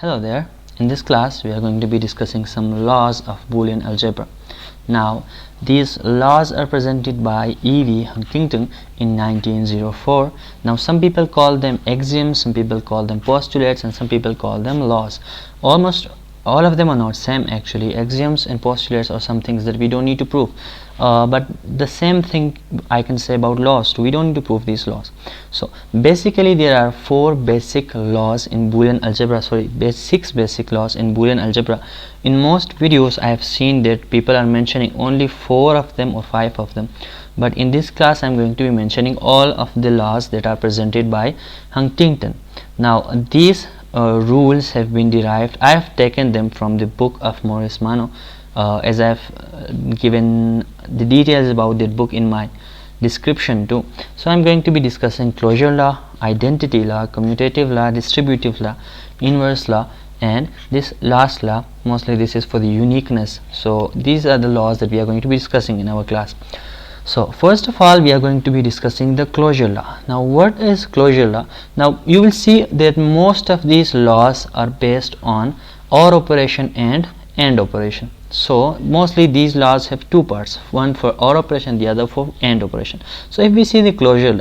Hello there. In this class we are going to be discussing some laws of Boolean algebra. Now these laws are presented by E.V. Huntington in 1904. Now some people call them axioms, some people call them postulates, and some people call them laws. Almost all of them are not same actually. Axioms and postulates are some things that we don't need to prove, but the same thing I can say about laws too. We don't need to prove these laws. So basically there are four basic laws in Boolean algebra, six basic laws in Boolean algebra. In most videos I have seen that people are mentioning only four of them or five of them, but in this class I am going to be mentioning all of the laws that are presented by Huntington. Now these rules have been derived. I have taken them from the book of Mano, as I have given the details about that book in my description too. So I am going to be discussing closure law, identity law, commutative law, distributive law, inverse law, and this last law. Mostly this is for the uniqueness. So these are the laws that we are going to be discussing in our class. So first of all we are going to be discussing the closure law. Now what is closure law? Now you will see that most of these laws are based on OR operation and AND operation. So mostly these laws have two parts, one for OR operation, the other for AND operation. So if we see the closure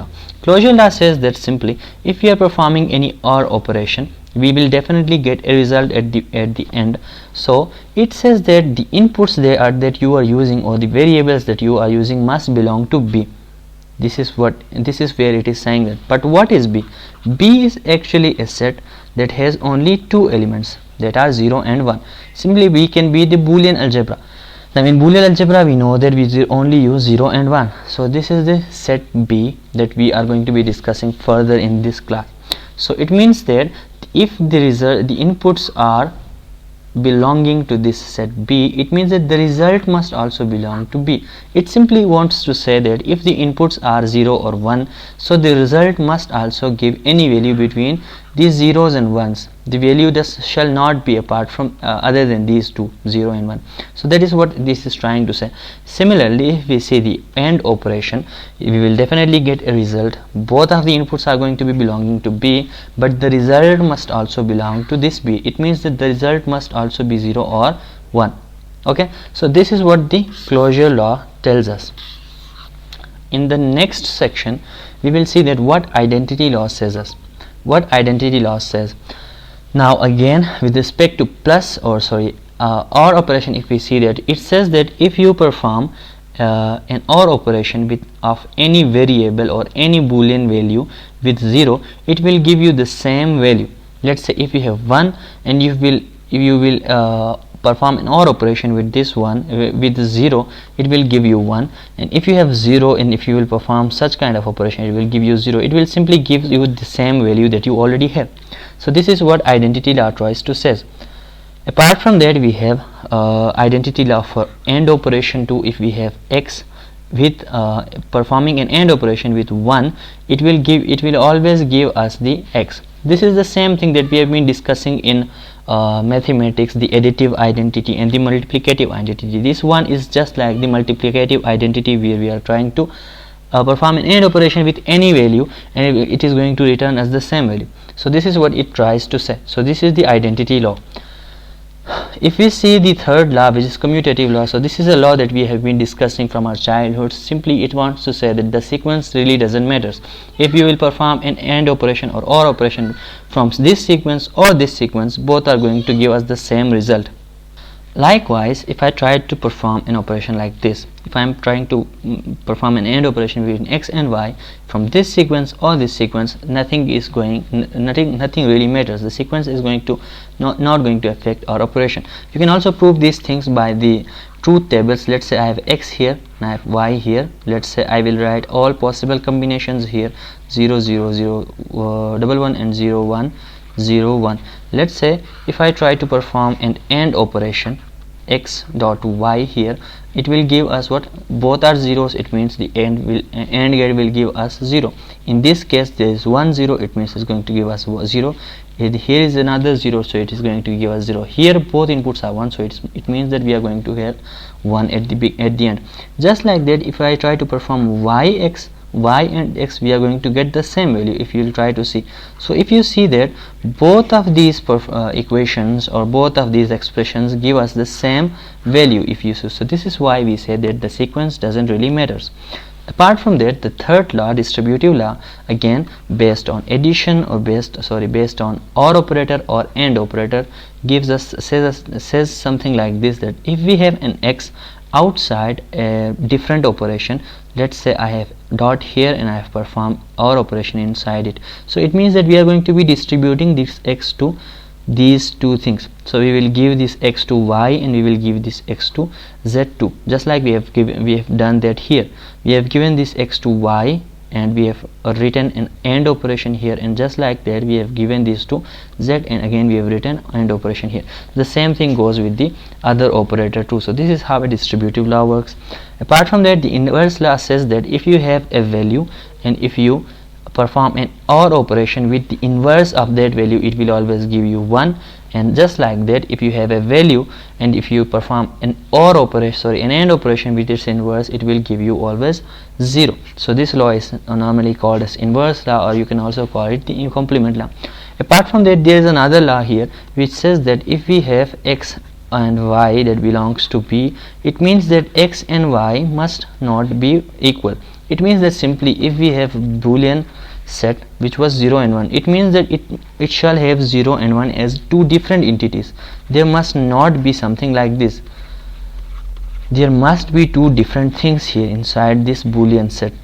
law says that simply if we are performing any OR operation, we will definitely get a result at the end. So it says that the inputs that you are using, or the variables that you are using, must belong to B. This is where it is saying that. But what is B? B is actually a set that has only two elements, that are 0 and 1. Simply B can be the Boolean algebra. Now in Boolean algebra we know that we only use 0 and 1. So this is the set B that we are going to be discussing further in this class. So it means that if the inputs are belonging to this set B, it means that the result must also belong to B. It simply wants to say that if the inputs are 0 or 1, so the result must also give any value between these zeros and ones. The value thus shall not be apart from other than these two, 0 and 1. So that is what this is trying to say. Similarly, if we see the AND operation, we will definitely get a result. Both of the inputs are going to be belonging to B, but the result must also belong to this B. It means that the result must also be 0 or 1. Okay, so this is what the closure law tells us. In the next section we will see that what identity law says us. What identity law says. Now again with respect to OR operation, if we see that it says that if you perform an OR operation of any variable or any Boolean value with 0, it will give you the same value. Let's say if you have 1 and you will perform an OR operation with this one with 0, it will give you 1, and if you have 0 and if you will perform such kind of operation, it will give you 0. It will simply give you the same value that you already have. So this is what identity law tries to say. Apart from that, we have identity law for AND operation too. If we have x with performing an AND operation with 1, it will always give us the x. This is the same thing that we have been discussing in mathematics, the additive identity and the multiplicative identity. This one is just like the multiplicative identity, where we are trying to perform an AND operation with any value and it is going to return us the same value. So this is what it tries to say. So this is the identity law. If we see the third law, which is commutative law, so this is a law that we have been discussing from our childhood. Simply it wants to say that the sequence really doesn't matter. If you will perform an AND operation or OR operation from this sequence or this sequence, both are going to give us the same result. Likewise, if I try to perform an operation like this, if I am trying to perform an AND operation between x and y from this sequence or this sequence, nothing really matters. The sequence is going to not going to affect our operation. You can also prove these things by the truth tables. Let's say I have x here and I have y here. Let's say I will write all possible combinations here, 0 0 0 1 1 and 0 1 0 1. Let's say if I try to perform an AND operation, x dot y here, it will give us what? Both are zeros. It means the AND gate will give us 0. In this case there is 1 0, it means it's going to give us 0. Here is another 0, so it is going to give us 0. Here both inputs are 1, so it means that we are going to have 1 at the end. Just like that, if I try to perform yx y and x, we are going to get the same value if you will try to see. So if you see that both of these equations or both of these expressions give us the same value if you see. So this is why we say that the sequence doesn't really matters. Apart from that, the third law, distributive law, again based on addition or based on or operator or and operator, gives us says something like this, that if we have an x outside a different operation, let's say I have dot here and I have performed or operation inside it, so it means that we are going to be distributing this x to these two things. So we will give this x to y and we will give this x to z2, just like we have done that here. We have given this x to y and we have written an AND operation here, and just like that we have given this to z and again we have written AND operation here. The same thing goes with the other operator too. So this is how a distributive law works. Apart from that, the inverse law says that if you have a value and if you perform an OR operation with the inverse of that value, it will always give you 1, and just like that if you have a value and if you perform an OR operation, an AND operation with its inverse, it will give you always 0. So this law is normally called as inverse law, or you can also call it the complement law. Apart from that, there is another law here which says that if we have x and y that belongs to B, it means that x and y must not be equal. It means that simply if we have Boolean set which was 0 and 1, it means that it shall have 0 and 1 as two different entities. There must not be something like this. There must be two different things here inside this Boolean set,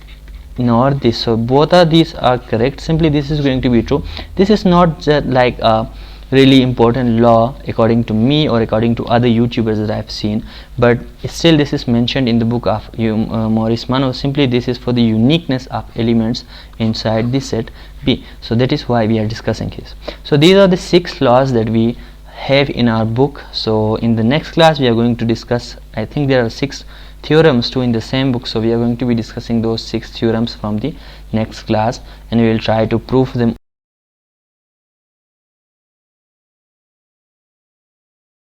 nor this. So both of these are correct. Simply this is going to be true. This is not just like a really important law according to me or according to other YouTubers that I have seen, but still this is mentioned in the book of Maurice Mano. Simply this is for the uniqueness of elements inside the set B. So that is why we are discussing this. So these are the 6 laws that we have in our book. So in the next class we are going to discuss, I think there are 6 theorems too in the same book, so we are going to be discussing those 6 theorems from the next class and we will try to prove them